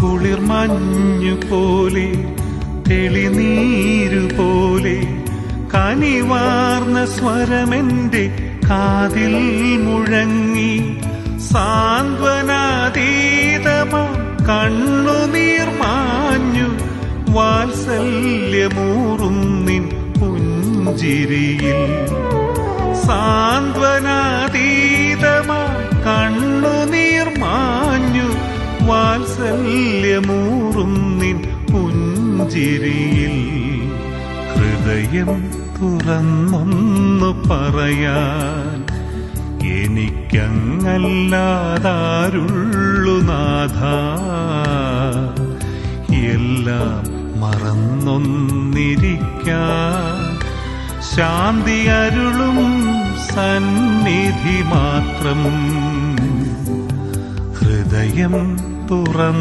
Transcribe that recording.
കുളിർമഞ്ഞു പോലെ തെളിനീരുപോലെ കനിവാർന്ന സ്വരമെന്റെ കാതിൽ മുഴങ്ങി. സാന്ത്വനാതീതമാ കണ്ണുനീർ മാഞ്ഞു വാത്സല്യമൂറും നിൻ പുഞ്ചിരിയിൽ. സാന്ത്വനാതീതമാ കണ്ണുനീർ മാഞ്ഞു വാത്സല്യമൂറും നിൻ പുഞ്ചിരിയിൽ. ഹൃദയം തുറന്നൊന്നു പറയാൻ എനിക്കങ്ങല്ലാതാരുള്ളു നാഥാ. എല്ലാം മറന്നൊന്നിരിക്കാൻ ശാന്തി അരുളും സന്നിധി മാത്രം. ഹൃദയം തുറന്നു